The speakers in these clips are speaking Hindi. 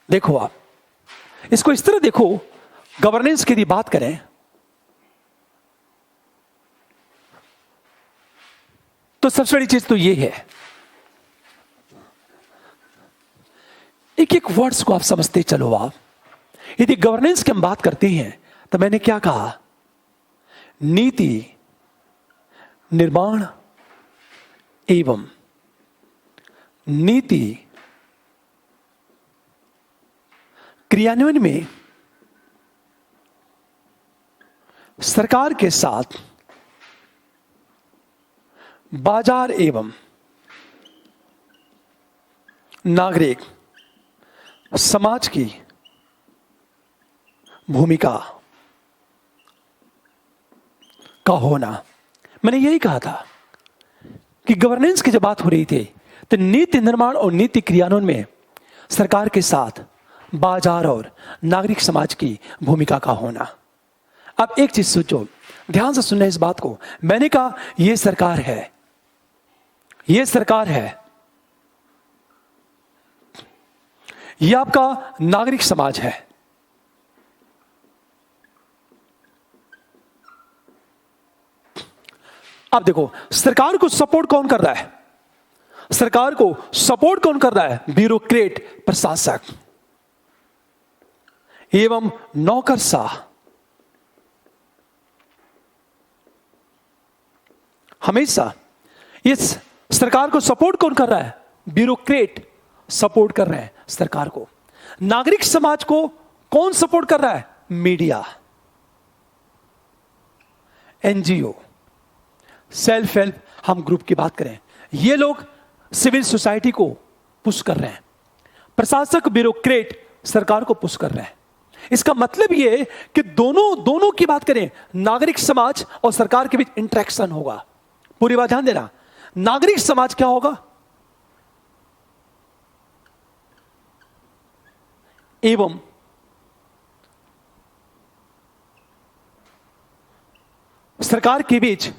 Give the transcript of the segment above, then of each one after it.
देखो आप इसको इस तरह देखो, गवर्नेंस की यदि बात करें तो सबसे बड़ी चीज तो ये है, एक एक वर्ड्स को आप समझते चलो। आप यदि गवर्नेंस की हम बात करते हैं तो मैंने क्या कहा, नीति निर्माण एवं नीति क्रियान्वयन में सरकार के साथ बाजार एवं नागरिक समाज की भूमिका का होना। मैंने यही कहा था कि गवर्नेंस की जब बात हो रही थी तो नीति निर्माण और नीति क्रियान्वयन में सरकार के साथ बाजार और नागरिक समाज की भूमिका का होना। अब एक चीज सोचो, ध्यान से सुनना इस बात को। मैंने कहा यह सरकार है, यह सरकार है, यह आपका नागरिक समाज है। अब देखो सरकार को सपोर्ट कौन कर रहा है, सरकार को सपोर्ट कौन कर रहा है, ब्यूरोक्रेट, प्रशासक एवं नौकरशाह। हमेशा इस सरकार को सपोर्ट कौन कर रहा है, ब्यूरोक्रेट सपोर्ट कर रहे हैं सरकार को। नागरिक समाज को कौन सपोर्ट कर रहा है, मीडिया, एनजीओ, सेल्फ हेल्प हम ग्रुप की बात करें, ये लोग सिविल सोसाइटी को पुश कर रहे हैं। प्रशासक ब्यूरोक्रेट सरकार को पुश कर रहे हैं। इसका मतलब यह कि दोनों की बात करें, नागरिक समाज और सरकार के बीच इंटरेक्शन होगा। पूरी बात ध्यान देना, नागरिक समाज क्या होगा, एवं सरकार के बीच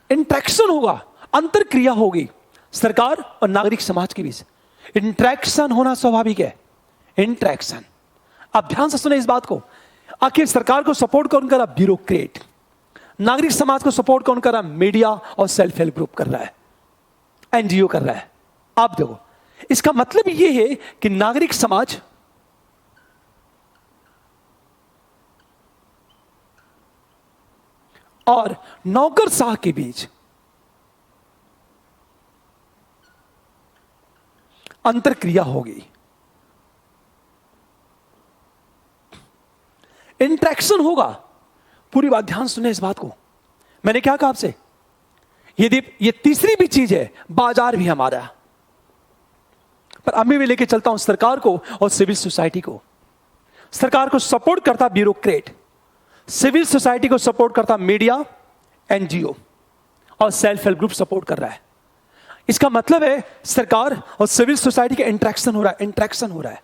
इंटरेक्शन होगा, अंतर क्रिया होगी सरकार और नागरिक समाज के बीच। इंटरेक्शन होना स्वाभाविक है, इंटरेक्शन। अब ध्यान से सुने इस बात को, आखिर सरकार को सपोर्ट कौन कर रहा, ब्यूरोक्रेट। नागरिक समाज को सपोर्ट कौन कर रहा, मीडिया और सेल्फ हेल्प ग्रुप कर रहा है, एनजीओ कर रहा है। आप देखो इसका मतलब यह है कि नागरिक समाज और नौकरशाह के बीच अंतरक्रिया होगी, इंटरेक्शन होगा। पूरी बात ध्यान सुने इस बात को। मैंने क्या कहा आपसे, यदि ये तीसरी भी चीज है, बाजार भी हमारा। पर अब मैं भी लेके चलता हूं सरकार को और सिविल सोसाइटी को। सरकार को सपोर्ट करता ब्यूरोक्रेट, सिविल सोसाइटी को सपोर्ट करता मीडिया, एनजीओ और सेल्फ हेल्प ग्रुप सपोर्ट कर रहा है। इसका मतलब है सरकार और सिविल सोसाइटी का इंटरेक्शन हो रहा है, इंटरेक्शन हो रहा है।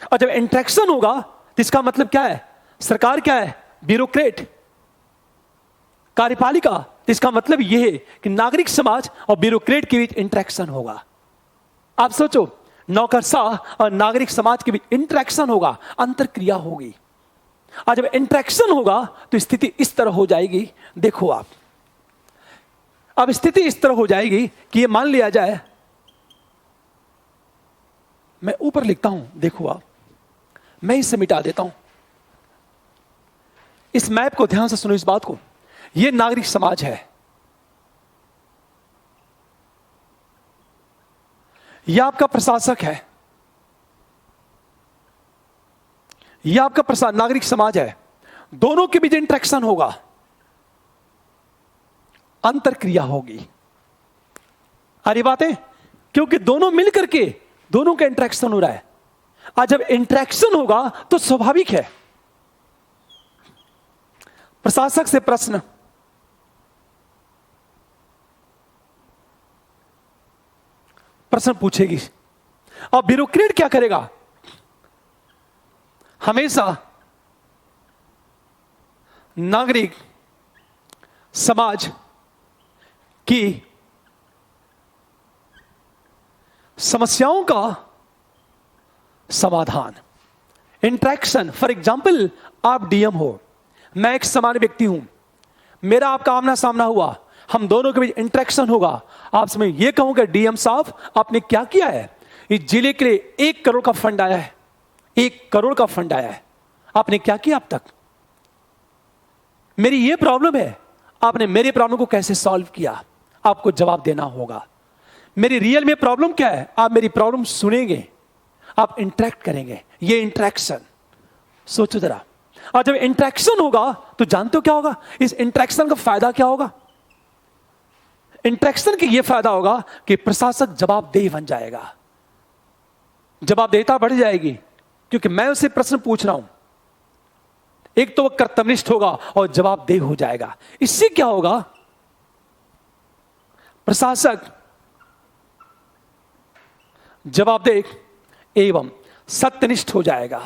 और जब इंटरेक्शन होगा तो इसका मतलब क्या है, सरकार क्या है, ब्यूरोक्रेट, कार्यपालिका। तो इसका मतलब यह है कि नागरिक समाज और ब्यूरोक्रेट के बीच इंटरेक्शन होगा। आप सोचो, नौकरशाह और नागरिक समाज के बीच इंटरेक्शन होगा, अंतरक्रिया होगी। और जब इंटरेक्शन होगा तो स्थिति इस तरह हो जाएगी। देखो आप, अब स्थिति इस तरह हो जाएगी कि ये मान लिया जाए, मैं ऊपर लिखता हूं, देखो आप, मैं इसे मिटा देता हूं। इस मैप को ध्यान से सुनो इस बात को। यह नागरिक समाज है, यह आपका प्रशासक है, यह आपका नागरिक समाज है। दोनों के बीच इंटरेक्शन होगा, अंतरक्रिया होगी। अरे बातें, क्योंकि दोनों मिलकर के दोनों का इंटरेक्शन हो रहा है। आज जब इंटरेक्शन होगा तो स्वाभाविक है प्रशासक से प्रश्न, पूछेगी। और ब्यूरोक्रेट क्या करेगा, हमेशा नागरिक समाज की समस्याओं का समाधान, इंटरेक्शन। फॉर एग्जाम्पल, आप डीएम हो, मैं एक सामान्य व्यक्ति हूं, मेरा आपका आमना सामना हुआ, हम दोनों के बीच इंटरेक्शन होगा। आपसे मैं ये कहूंगा, डीएम साहब आपने क्या किया है, इस जिले के लिए 1 करोड़ का फंड आया है, 1 करोड़ का फंड आया है, आपने क्या किया अब तक? मेरी ये प्रॉब्लम है, आपने मेरे प्रॉब्लम को कैसे सॉल्व किया? आपको जवाब देना होगा। मेरी रियल में प्रॉब्लम क्या है, आप मेरी प्रॉब्लम सुनेंगे, आप इंटरेक्ट करेंगे। ये इंटरेक्शन, सोचो जरा। और जब इंटरेक्शन होगा तो जानते हो क्या होगा? इस इंटरेक्शन का फायदा क्या होगा? इंटरेक्शन की यह फायदा होगा कि प्रशासक जवाबदेह बन जाएगा, जवाबदेहिता बढ़ जाएगी, क्योंकि मैं उससे प्रश्न पूछ रहा हूं। एक तो वह कर्तव्यनिष्ठ होगा और जवाबदेह हो जाएगा। इससे क्या होगा? प्रशासक जवाबदेह एवं सत्यनिष्ठ हो जाएगा।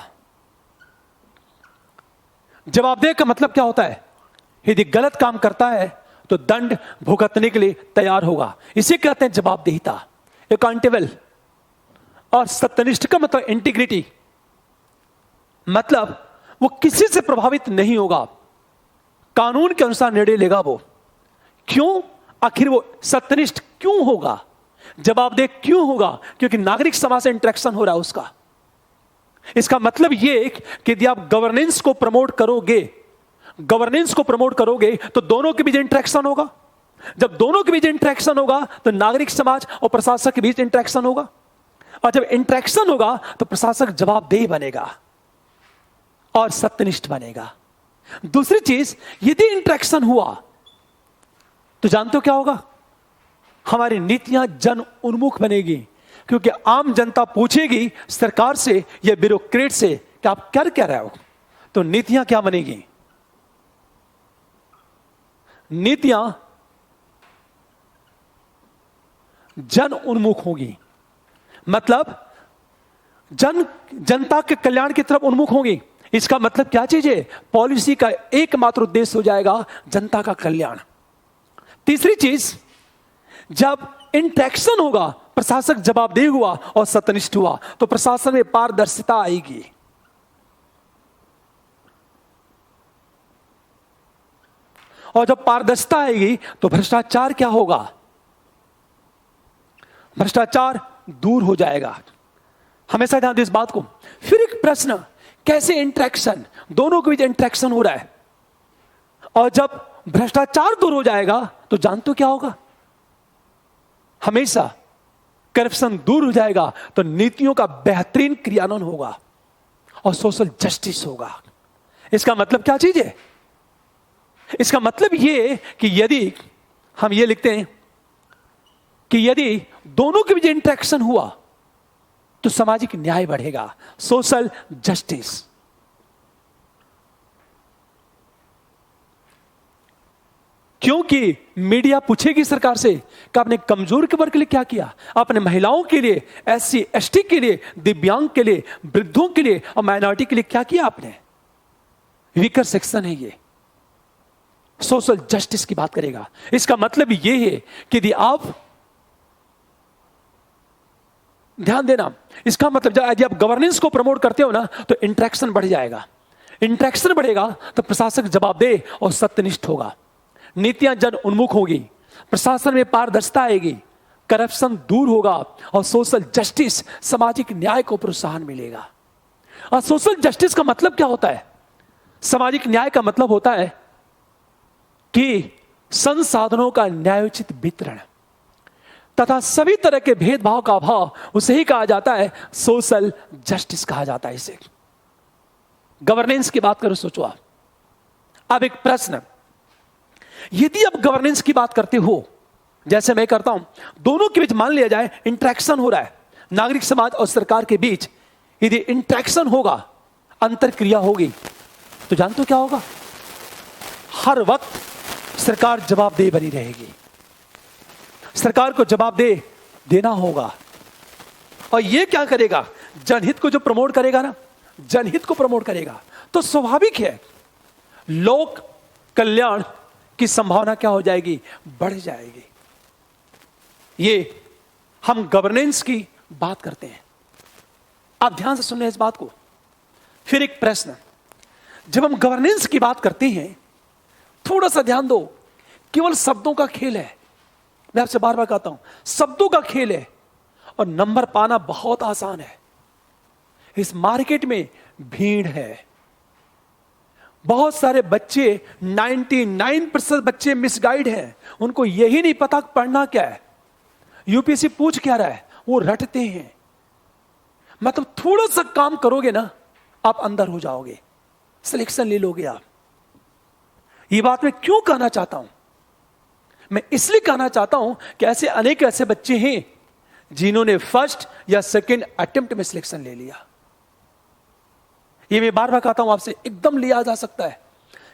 जवाबदेह का मतलब क्या होता है? यदि गलत काम करता है तो दंड भुगतने के लिए तैयार होगा। इसे कहते हैं जवाबदेहिता, अकाउंटेबल। और सत्यनिष्ठ का मतलब इंटीग्रिटी, मतलब वो किसी से प्रभावित नहीं होगा, कानून के अनुसार निर्णय लेगा वो। क्यों? आखिर वो सत्यनिष्ठ क्यों होगा, जवाबदेह क्यों होगा? क्योंकि नागरिक समाज से इंटरेक्शन हो रहा है उसका। इसका मतलब ये कि यदि आप गवर्नेंस को प्रमोट करोगे, गवर्नेंस को प्रमोट करोगे तो दोनों के बीच इंटरेक्शन होगा। जब दोनों के बीच इंटरेक्शन होगा तो नागरिक समाज और प्रशासक के बीच इंटरेक्शन होगा, और जब इंटरेक्शन होगा तो प्रशासक जवाबदेह बनेगा और सत्यनिष्ठ बनेगा। दूसरी चीज, यदि इंटरेक्शन हुआ तो जानते हो क्या होगा? हमारी नीतियां जन उन्मुख बनेगी, क्योंकि आम जनता पूछेगी सरकार से या ब्यूरोक्रेट से कि आप क्या कह रहे हो, तो नीतियां क्या बनेगी? नीतियां जन उन्मुख होगी, मतलब जनता के कल्याण की तरफ उन्मुख होगी। इसका मतलब क्या चीज है? पॉलिसी का एकमात्र उद्देश्य हो जाएगा जनता का कल्याण। तीसरी चीज, जब इंटरेक्शन होगा, प्रशासक जवाबदेह हुआ और सत्यनिष्ठ हुआ, तो प्रशासन में पारदर्शिता आएगी। और जब पारदर्शिता आएगी तो भ्रष्टाचार क्या होगा? भ्रष्टाचार दूर हो जाएगा। हमेशा ध्यान दो इस बात को। फिर एक प्रश्न, कैसे इंटरेक्शन, दोनों के बीच इंटरेक्शन हो रहा है, और जब भ्रष्टाचार दूर हो जाएगा तो जानते हो क्या होगा? हमेशा करप्शन दूर हो जाएगा तो नीतियों का बेहतरीन क्रियान्वयन होगा और सोशल जस्टिस होगा। इसका मतलब क्या चीज है? इसका मतलब यह कि यदि हम ये लिखते हैं कि यदि दोनों के बीच इंटरेक्शन हुआ तो सामाजिक न्याय बढ़ेगा, सोशल जस्टिस। क्योंकि मीडिया पूछेगी सरकार से कि आपने कमजोर के वर्ग के लिए क्या किया, आपने महिलाओं के लिए, SC ST के लिए, दिव्यांग के लिए, वृद्धों के लिए और माइनॉरिटी के लिए क्या किया आपने? वीकर सेक्शन है ये, सोशल जस्टिस की बात करेगा। इसका मतलब यह है कि यदि आप ध्यान देना, इसका मतलब यदि आप गवर्नेंस को प्रमोट करते हो ना तो इंटरेक्शन बढ़ जाएगा। इंटरेक्शन बढ़ेगा तो प्रशासक जवाबदेह और सत्यनिष्ठ होगा, नीतियां जन उन्मुख होगी, प्रशासन में पारदर्शिता आएगी, करप्शन दूर होगा और सोशल जस्टिस, सामाजिक न्याय को प्रोत्साहन मिलेगा। और सोशल जस्टिस का मतलब क्या होता है? सामाजिक न्याय का मतलब होता है कि संसाधनों का न्यायोचित वितरण तथा सभी तरह के भेदभाव का अभाव, उसे ही कहा जाता है सोशल जस्टिस कहा जाता है। इसे गवर्नेंस की बात करो, सोचो आप। अब एक प्रश्न, यदि आप गवर्नेंस की बात करते हो जैसे मैं करता हूं, दोनों के बीच मान लिया जाए इंटरेक्शन हो रहा है, नागरिक समाज और सरकार के बीच यदि इंटरेक्शन होगा, अंतरक्रिया होगी, तो जानते हो क्या होगा? हर वक्त सरकार जवाबदेह बनी रहेगी, सरकार को जवाबदेह देना होगा। और यह क्या करेगा? जनहित को जो प्रमोट करेगा ना, जनहित को प्रमोट करेगा, तो स्वाभाविक है लोक कल्याण की संभावना क्या हो जाएगी? बढ़ जाएगी। ये हम गवर्नेंस की बात करते हैं। आप ध्यान से सुन रहे हैं इस बात को। फिर एक प्रश्न, जब हम गवर्नेंस की बात करते हैं, थोड़ा सा ध्यान दो, केवल शब्दों का खेल है। मैं आपसे बार बार कहता हूं, शब्दों का खेल है और नंबर पाना बहुत आसान है। इस मार्केट में भीड़ है। बहुत सारे बच्चे, 99% बच्चे मिसगाइड हैं। उनको यही नहीं पता पढ़ना क्या है, यूपीएससी पूछ क्या रहा है, वो रटते हैं। मतलब थोड़ा सा काम करोगे ना, आप अंदर हो जाओगे, सिलेक्शन ले लोगे आप। ये बात मैं क्यों कहना चाहता हूं? मैं इसलिए कहना चाहता हूं कि ऐसे अनेक ऐसे बच्चे हैं जिन्होंने फर्स्ट या सेकंड अटेम्प्ट में सिलेक्शन ले लिया। ये मैं बार बार कहता हूं आपसे, एकदम लिया जा सकता है,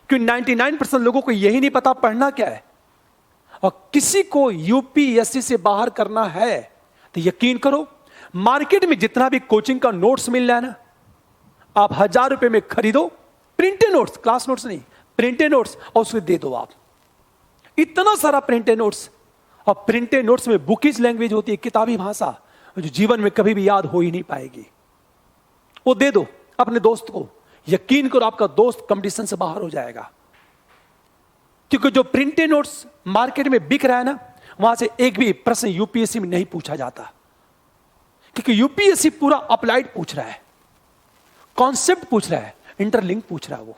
क्योंकि 99% लोगों को यही नहीं पता पढ़ना क्या है। और किसी को यूपीएससी से बाहर करना है तो यकीन करो, मार्केट में जितना भी कोचिंग का नोट्स मिल रहा है ना, आप 1000 रुपए में खरीदो, प्रिंटेड नोट्स, क्लास नोट्स नहीं, प्रिंटेड नोट्स, और उसको दे दो आप। इतना सारा प्रिंटेड नोट्स, और प्रिंटेड नोट्स में बुकिश लैंग्वेज होती है, किताबी भाषा, जो जीवन में कभी भी याद हो ही नहीं पाएगी। वो दे दो अपने दोस्त को, यकीन करो आपका दोस्त कंपटीशन से बाहर हो जाएगा। क्योंकि जो प्रिंटेड नोट्स मार्केट में बिक रहा है ना, वहां से एक भी प्रश्न यूपीएससी में नहीं पूछा जाता, क्योंकि यूपीएससी पूरा अप्लाइड पूछ रहा है, कॉन्सेप्ट पूछ रहा है, इंटरलिंक पूछ रहा है। वो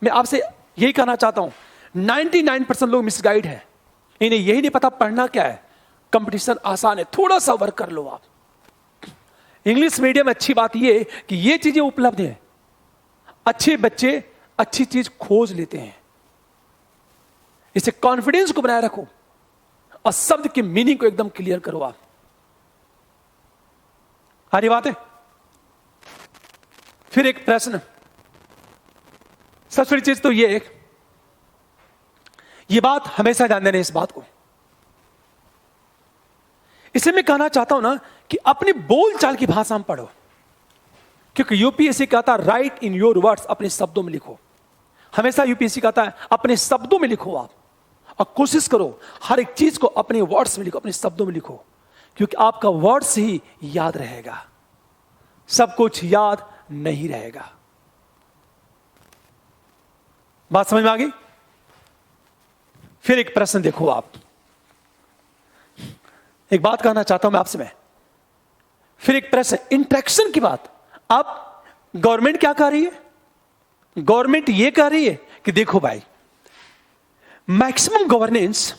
मैं आपसे यही कहना चाहता हूं, 99% लोग मिसगाइड है, इन्हें यही नहीं पता पढ़ना क्या है। कंपटीशन आसान है, थोड़ा सा वर्क कर लो आप। इंग्लिश मीडियम में अच्छी बात यह है कि ये चीजें उपलब्ध है, अच्छे बच्चे अच्छी चीज खोज लेते हैं। इसे कॉन्फिडेंस को बनाए रखो और शब्द के मीनिंग को एकदम क्लियर करो आप। आ रही बात है? फिर एक प्रश्न, सबसे बड़ी चीज तो ये बात हमेशा ध्यान देना इस बात को। इसे मैं कहना चाहता हूं ना कि अपनी बोलचाल की भाषा में पढ़ो, क्योंकि यूपीएससी कहता है राइट इन योर वर्ड्स, अपने शब्दों में लिखो। हमेशा यूपीएससी कहता है अपने शब्दों में लिखो आप, और कोशिश करो हर एक चीज को अपने वर्ड्स में लिखो, अपने शब्दों में लिखो, क्योंकि आपका वर्ड्स ही याद रहेगा, सब कुछ याद नहीं रहेगा। बात समझ में आ गई? फिर एक प्रश्न देखो आप, एक बात कहना चाहता हूं मैं आपसे। मैं फिर एक प्रश्न, इंट्रैक्शन की बात। अब गवर्नमेंट क्या कह रही है? गवर्नमेंट ये कह रही है कि देखो भाई, मैक्सिमम गवर्नेंस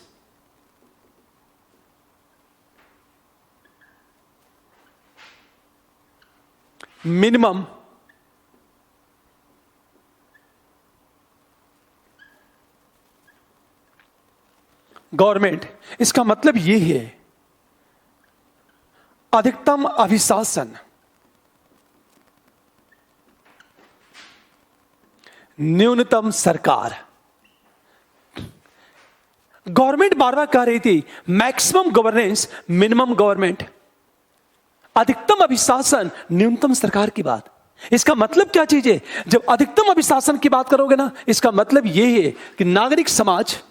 मिनिमम गवर्नमेंट, इसका मतलब यह है अधिकतम अभिशासन, न्यूनतम सरकार। गवर्नमेंट बार बार कह रही थी मैक्सिमम गवर्नेंस, मिनिमम गवर्नमेंट, अधिकतम अभिशासन, न्यूनतम सरकार की बात। इसका मतलब क्या चीज है? जब अधिकतम अभिशासन की बात करोगे ना, इसका मतलब यह है कि नागरिक समाज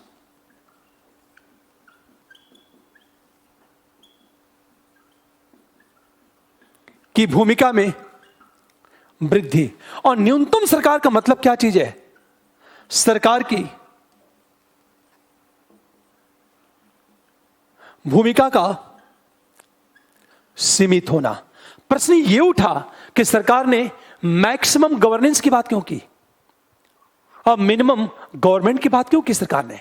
की भूमिका में वृद्धि। और न्यूनतम सरकार का मतलब क्या चीज है? सरकार की भूमिका का सीमित होना। प्रश्न यह उठा कि सरकार ने मैक्सिमम गवर्नेंस की बात क्यों की और मिनिमम गवर्नमेंट की बात क्यों की? सरकार ने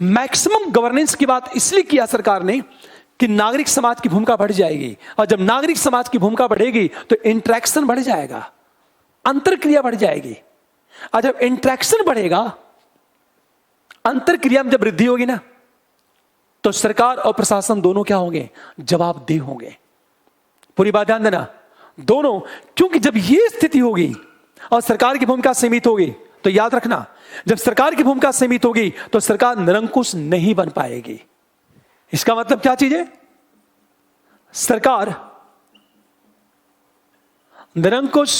मैक्सिमम गवर्नेंस की बात इसलिए किया सरकार ने कि नागरिक समाज की भूमिका बढ़ जाएगी, और जब नागरिक समाज की भूमिका बढ़ेगी तो इंटरेक्शन बढ़ जाएगा, अंतरक्रिया बढ़ जाएगी। और जब इंटरेक्शन बढ़ेगा, अंतरक्रिया में जब वृद्धि होगी ना, तो सरकार और प्रशासन दोनों क्या होंगे? जवाबदेह होंगे। पूरी बात ध्यान देना, दोनों। क्योंकि जब यह स्थिति होगी और सरकार की भूमिका सीमित होगी, तो याद रखना, जब सरकार की भूमिका सीमित होगी तो सरकार निरंकुश नहीं बन पाएगी। इसका मतलब क्या चीज है? सरकार निरंकुश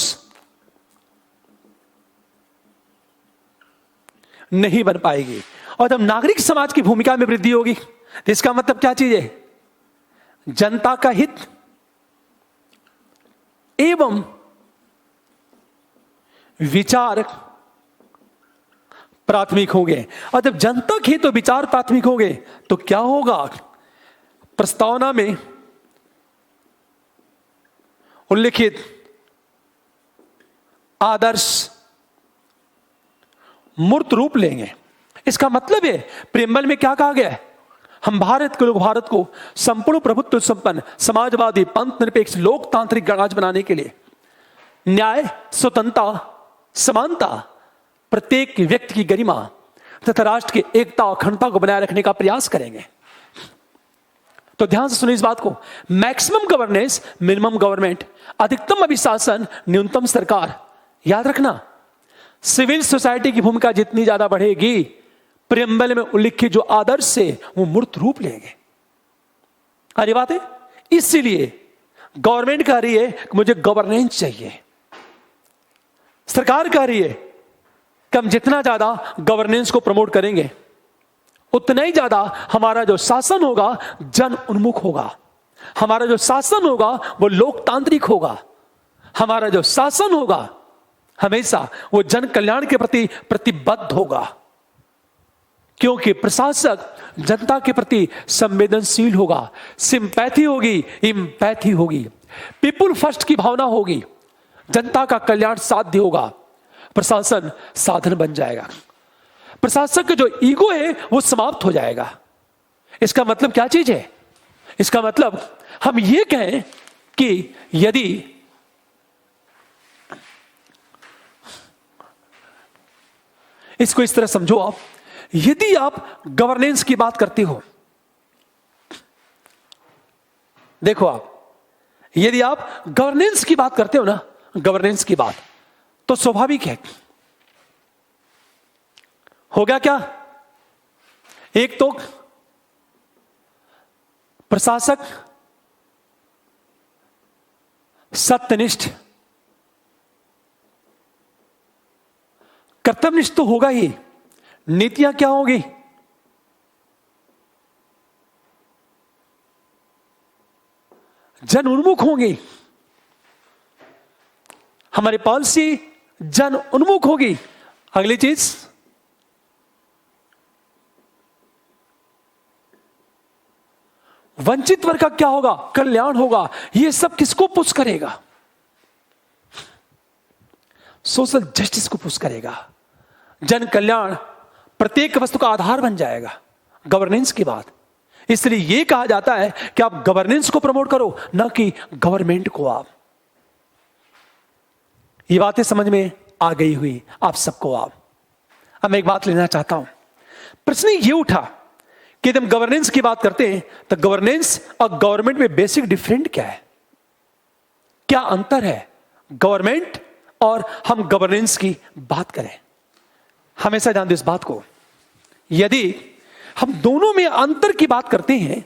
नहीं बन पाएगी। और जब नागरिक समाज की भूमिका में वृद्धि होगी, तो इसका मतलब क्या चीज है? जनता का हित एवं विचार प्राथमिक होंगे। और जब जनता के हित और विचार प्राथमिक होंगे तो क्या होगा? प्रस्तावना में उल्लिखित आदर्श मूर्त रूप लेंगे। इसका मतलब है प्रेमबल में क्या कहा गया है? हम भारत के लोग भारत को संपूर्ण प्रभुत्व संपन्न समाजवादी पंथ निरपेक्ष लोकतांत्रिक गणराज्य बनाने के लिए न्याय, स्वतंत्रता, समानता, प्रत्येक व्यक्ति की गरिमा तथा राष्ट्र की एकता और अखंडता को बनाए रखने का प्रयास करेंगे। तो ध्यान से सुनिए इस बात को। मैक्सिमम गवर्नेंस, मिनिमम गवर्नमेंट, अधिकतम अभिशासन, न्यूनतम सरकार। याद रखना, सिविल सोसाइटी की भूमिका जितनी ज्यादा बढ़ेगी, प्रेमबल में उल्लिखित जो आदर्श है वो मूर्त रूप लेंगे। अरे बात है, इसीलिए गवर्नमेंट कह रही है कि मुझे गवर्नेंस चाहिए, सरकार कह रही है कि हम जितना ज्यादा गवर्नेंस को प्रमोट करेंगे उतना ही ज्यादा हमारा जो शासन होगा जन उन्मुख होगा, हमारा जो शासन होगा वो लोकतांत्रिक होगा, हमारा जो शासन होगा हमेशा वो जन कल्याण के प्रति प्रतिबद्ध होगा, क्योंकि प्रशासक जनता के प्रति संवेदनशील होगा, सिंपैथी होगी, इंपैथी होगी, पीपुल फर्स्ट की भावना होगी, जनता का कल्याण साध्य होगा, प्रशासन साधन बन जाएगा, प्रशासक का जो ईगो है वो समाप्त हो जाएगा। इसका मतलब क्या चीज है? इसका मतलब हम ये कहें कि यदि इसको इस तरह समझो आप, यदि आप गवर्नेंस की बात करते हो, देखो आप, यदि आप गवर्नेंस की बात करते हो ना, गवर्नेंस की बात, तो स्वाभाविक है होगा क्या? एक तो प्रशासक सत्यनिष्ठ, कर्तव्यनिष्ठ तो होगा ही, नीतियां क्या होगी? जन उन्मुख होंगी, हमारी पॉलिसी जन उन्मुख होगी। अगली चीज, वंचित वर्ग का क्या होगा? कल्याण होगा। यह सब किसको पुश करेगा? सोशल जस्टिस को पुश करेगा। जन कल्याण प्रत्येक वस्तु का आधार बन जाएगा गवर्नेंस की बात। इसलिए यह कहा जाता है कि आप गवर्नेंस को प्रमोट करो, ना कि गवर्नमेंट को। आप ये बातें समझ में आ गई हुई आप सबको। आप अब मैं एक बात लेना चाहता हूं। प्रश्न ये उठा कि जब हम गवर्नेंस की बात करते हैं तो गवर्नेंस और गवर्नमेंट में बेसिक डिफरेंट क्या है? क्या अंतर है गवर्नमेंट और हम गवर्नेंस की बात करें? हमेशा ध्यान दो इस बात को। यदि हम दोनों में अंतर की बात करते हैं,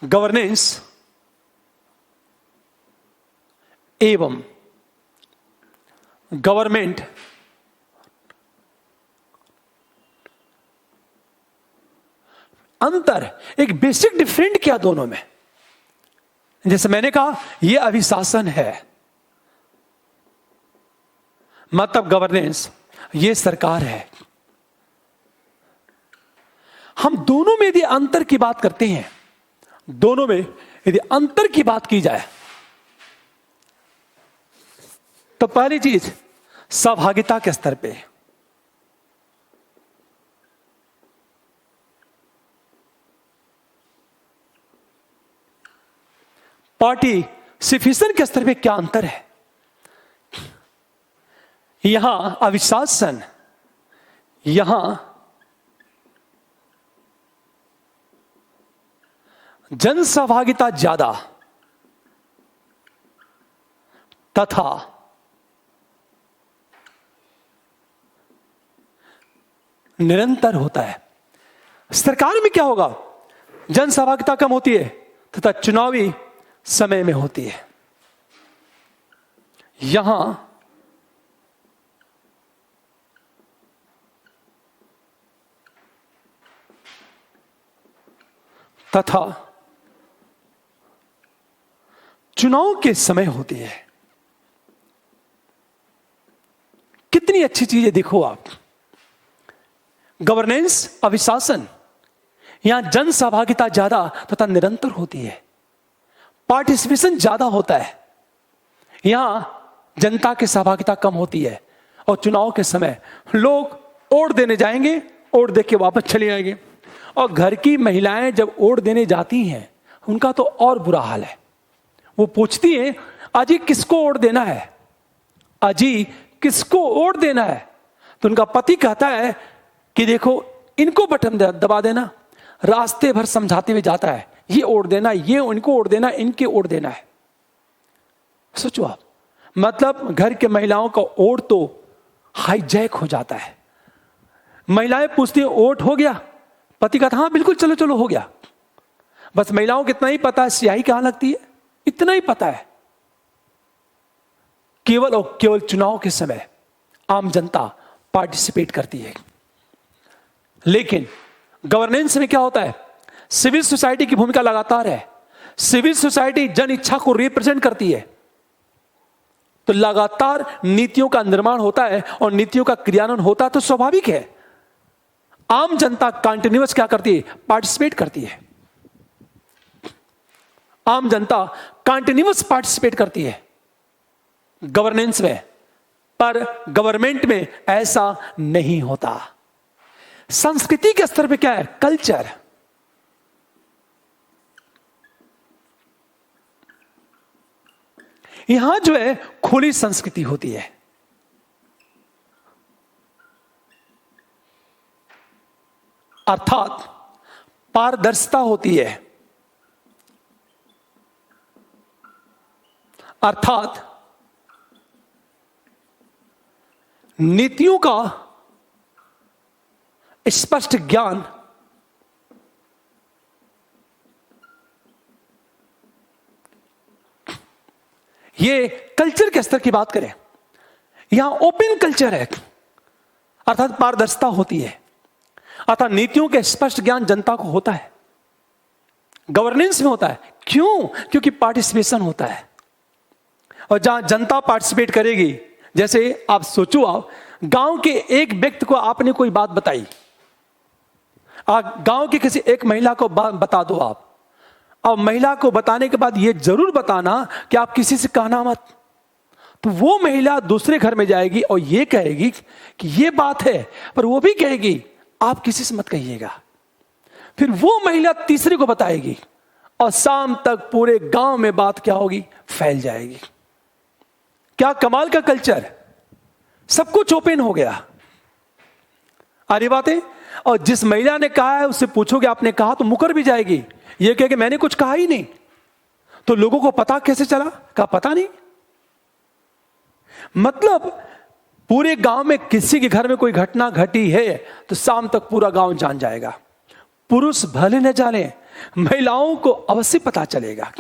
गवर्नेंस एवं गवर्नमेंट, अंतर, एक बेसिक डिफरेंट क्या दोनों में? जैसे मैंने कहा, यह अभिशासन है, मतलब गवर्नेंस, यह सरकार है। हम दोनों में यदि अंतर की बात करते हैं, दोनों में यदि अंतर की बात की जाए तो पहली चीज सहभागिता के स्तर पे, पार्टिसिपेशन के स्तर पे क्या अंतर है? यहां अभिशासन, यहां जन सहभागिता ज्यादा तथा निरंतर होता है। सरकार में क्या होगा? जन सहभागिता कम होती है तथा चुनावी समय में होती है। यहां तथा चुनाव के समय होती है। कितनी अच्छी चीज है, देखो आप। गवर्नेंस, अभिशासन, यहां जन सहभागिता ज्यादा तथा निरंतर होती है, पार्टिसिपेशन ज्यादा होता है। यहां जनता की सहभागिता कम होती है और चुनाव के समय लोग वोट देने जाएंगे, वोट दे के वापस चले आएंगे। और घर की महिलाएं जब वोट देने जाती हैं उनका तो और बुरा हाल है। वो पूछती हैं, अजी किसको वोट देना है, अजी किसको वोट देना है? तो उनका पति कहता है कि देखो इनको बटन दबा देना। रास्ते भर समझाते हुए जाता है, ये वोट देना, ये उनको वोट देना, इनके वोट देना है। सोचो आप, मतलब घर के महिलाओं का वोट तो हाईजैक हो जाता है। महिलाएं पूछती हैं, वोट हो गया? पति कहता हाँ बिल्कुल, चलो चलो हो गया। बस महिलाओं को इतना ही पता है स्याही कहां लगती है, इतना ही पता है। केवल और केवल चुनाव के समय आम जनता पार्टिसिपेट करती है। लेकिन गवर्नेंस में क्या होता है? सिविल सोसाइटी की भूमिका लगातार है। सिविल सोसाइटी जन इच्छा को रिप्रेजेंट करती है, तो लगातार नीतियों का निर्माण होता है और नीतियों का क्रियान्वयन होता है। तो स्वाभाविक है आम जनता कंटिन्यूअस क्या करती है? पार्टिसिपेट करती है। आम जनता कंटिन्यूअस पार्टिसिपेट करती है गवर्नेंस में, पर गवर्नमेंट में ऐसा नहीं होता। संस्कृति के स्तर पे क्या है? कल्चर। यहां जो है खुली संस्कृति होती है। अर्थात पारदर्शिता होती है, अर्थात नीतियों का स्पष्ट ज्ञान ये कल्चर के स्तर की बात करें, यहां ओपन कल्चर है, अर्थात पारदर्शिता होती है, अर्थात नीतियों के स्पष्ट ज्ञान जनता को होता है। गवर्नेंस में होता है। क्यों? क्योंकि पार्टिसिपेशन होता है। और जहां जनता पार्टिसिपेट करेगी, जैसे आप सोचो, आप गांव के एक व्यक्ति को आपने कोई बात बताई, गांव की किसी एक महिला को बता दो आप, और महिला को बताने के बाद यह जरूर बताना कि आप किसी से कहना मत। तो वो महिला दूसरे घर में जाएगी और यह कहेगी कि यह बात है, पर वो भी कहेगी आप किसी से मत कहिएगा। फिर वो महिला तीसरे को बताएगी और शाम तक पूरे गांव में बात क्या होगी? फैल जाएगी। क्या कमाल का कल्चर! सब कुछ ओपन हो गया। आ रही बात है? और जिस महिला ने कहा है उससे पूछोगे आपने कहा, तो मुकर भी जाएगी, ये कहे कि मैंने कुछ कहा ही नहीं। तो लोगों को पता कैसे चला? कहा पता नहीं। मतलब पूरे गांव में किसी के घर में कोई घटना घटी है तो शाम तक पूरा गांव जान जाएगा। पुरुष भले न जाने, महिलाओं को अवश्य पता चलेगा।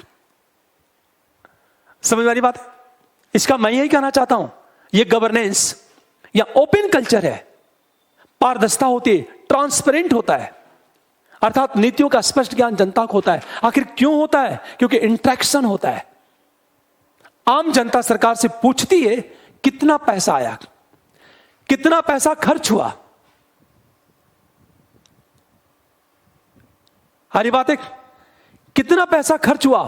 समझ वाली बात है? इसका मैं यही कहना चाहता हूं, यह गवर्नेंस या ओपन कल्चर है, पारदर्शिता होती है, ट्रांसपेरेंट होता है, अर्थात नीतियों का स्पष्ट ज्ञान जनता को होता है। आखिर क्यों होता है? क्योंकि इंटरेक्शन होता है। आम जनता सरकार से पूछती है कितना पैसा आया, कितना पैसा खर्च हुआ। हरी बात है, कितना पैसा खर्च हुआ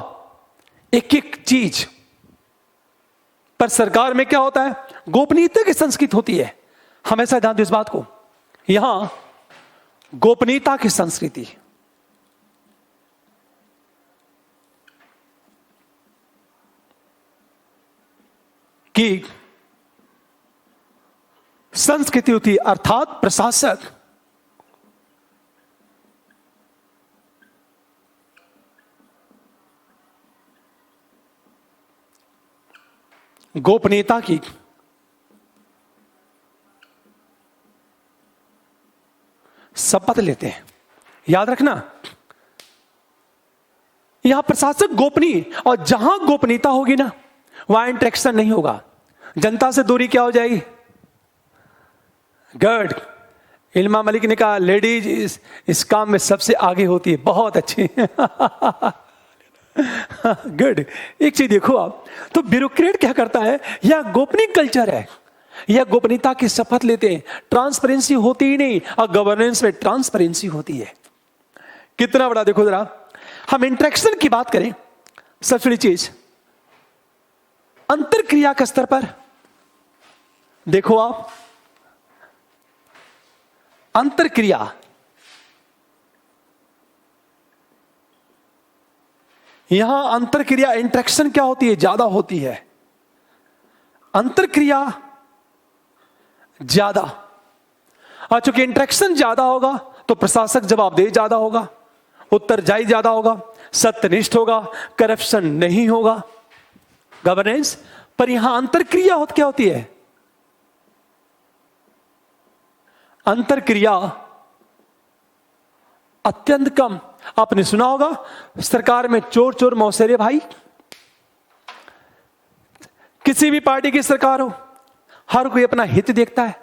एक एक चीज पर। सरकार में क्या होता है? गोपनीयता की संस्कृति होती है। हमेशा ध्यान दो इस बात को, यहां गोपनीयता की संस्कृति, की संस्कृति होती है, अर्थात प्रशासक गोपनीयता की शपथ लेते हैं। याद रखना, यहां प्रशासक गोपनीय, और जहां गोपनीयता होगी ना वहां इंटरेक्शन नहीं होगा। जनता से दूरी क्या हो जाएगी? गड, इल्मा मलिक ने कहा लेडीज इस काम में सबसे आगे होती है। बहुत अच्छी। गुड। एक चीज देखो आप, तो ब्यूरोक्रेट क्या करता है, यह गोपनीय कल्चर है, यह गोपनीयता की शपथ लेते हैं, ट्रांसपेरेंसी होती ही नहीं, और गवर्नेंस में ट्रांसपेरेंसी होती है। कितना बड़ा देखो जरा, हम इंटरेक्शन की बात करें, सबसे बड़ी चीज अंतरक्रिया के स्तर पर देखो आप, अंतरक्रिया यहां अंतरक्रिया इंटरेक्शन क्या होती है, ज्यादा होती है। अंतरक्रिया ज्यादा, और चूंकि इंटरेक्शन ज्यादा होगा तो प्रशासक जवाबदेह ज्यादा होगा, उत्तरदायी ज्यादा होगा, सत्यनिष्ठ होगा, करप्शन नहीं होगा, गवर्नेंस। पर यहां अंतरक्रिया क्या होती है, अंतरक्रिया अत्यंत कम। आपने सुना होगा सरकार में चोर चोर मौसेरे भाई, किसी भी पार्टी की सरकार हो, हर कोई अपना हित देखता है।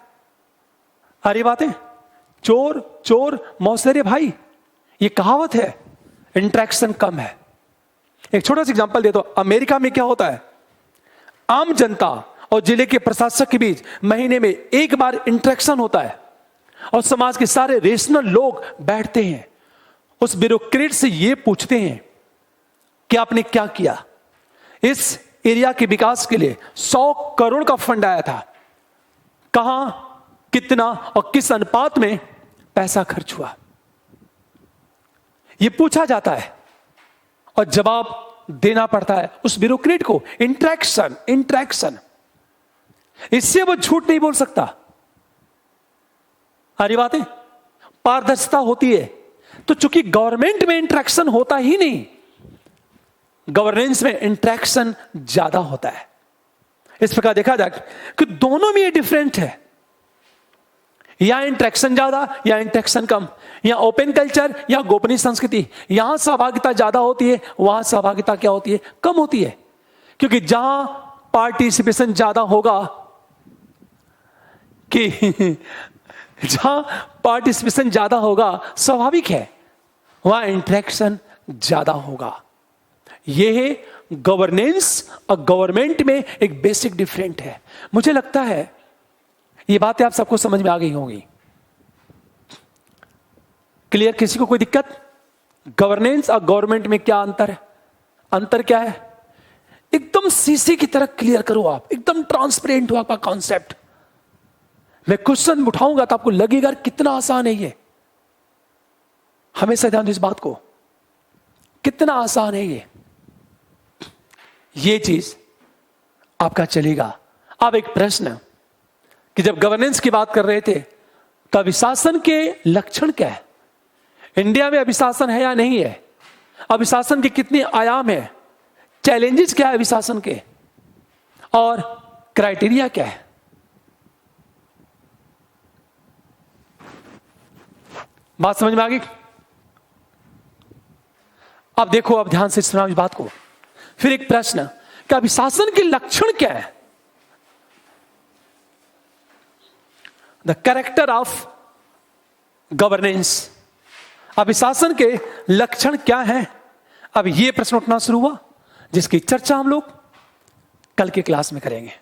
अरे बातें, चोर चोर मौसेरे भाई, ये कहावत है, इंटरेक्शन कम है। एक छोटा सा एग्जांपल दे दो, अमेरिका में क्या होता है, आम जनता और जिले के प्रशासक के बीच महीने में एक बार इंटरेक्शन होता है, और समाज के सारे रेशनल लोग बैठते हैं, उस ब्यूरोक्रेट से ये पूछते हैं कि आपने क्या किया, इस एरिया के विकास के लिए 100 करोड़ का फंड आया था, कहां, कितना और किस अनुपात में पैसा खर्च हुआ, यह पूछा जाता है और जवाब देना पड़ता है उस ब्यूरोक्रेट को। इंटरेक्शन, इंटरेक्शन, इससे वो झूठ नहीं बोल सकता। अरे बातें, पारदर्शिता होती है। तो चूंकि गवर्नमेंट में इंटरेक्शन होता ही नहीं, गवर्नेंस में इंटरेक्शन ज्यादा होता है। इस प्रकार देखा जाए कि दोनों में ये डिफरेंट है, या इंटरेक्शन ज्यादा या इंटरेक्शन कम, या ओपन कल्चर या गोपनीय संस्कृति। यहां सहभागिता ज्यादा होती है, वहां सहभागिता क्या होती है, कम होती है। क्योंकि जहां पार्टिसिपेशन ज्यादा होगा, कि जहां पार्टिसिपेशन ज्यादा होगा, स्वाभाविक है वहां इंटरेक्शन ज्यादा होगा। यह है गवर्नेंस और गवर्नमेंट में एक बेसिक डिफरेंट है। मुझे लगता है ये बातें आप सबको समझ में आ गई होंगी। क्लियर? किसी को कोई दिक्कत? गवर्नेंस और गवर्नमेंट में क्या अंतर है? अंतर क्या है? एकदम शीशे की तरह क्लियर करो आप, एकदम ट्रांसपेरेंट हो आपका कॉन्सेप्ट। मैं क्वेश्चन उठाऊंगा तो आपको लगेगा कितना आसान है ये। हमेशा ध्यान दो इस बात को, कितना आसान है ये चीज आपका चलेगा। अब एक प्रश्न कि जब गवर्नेंस की बात कर रहे थे तो अभिशासन के लक्षण क्या है? इंडिया में अभिशासन है या नहीं है? अभिशासन के कितने आयाम है? चैलेंजेस क्या है अभिशासन के, और क्राइटेरिया क्या है? बात समझ में आ गई? अब देखो, अब ध्यान से सुना इस बात को। फिर एक प्रश्न कि अभिशासन के लक्षण क्या है? द कैरेक्टर ऑफ गवर्नेंस, अभिशासन के लक्षण क्या हैं? अब यह प्रश्न उठना शुरू हुआ जिसकी चर्चा हम लोग कल की क्लास में करेंगे।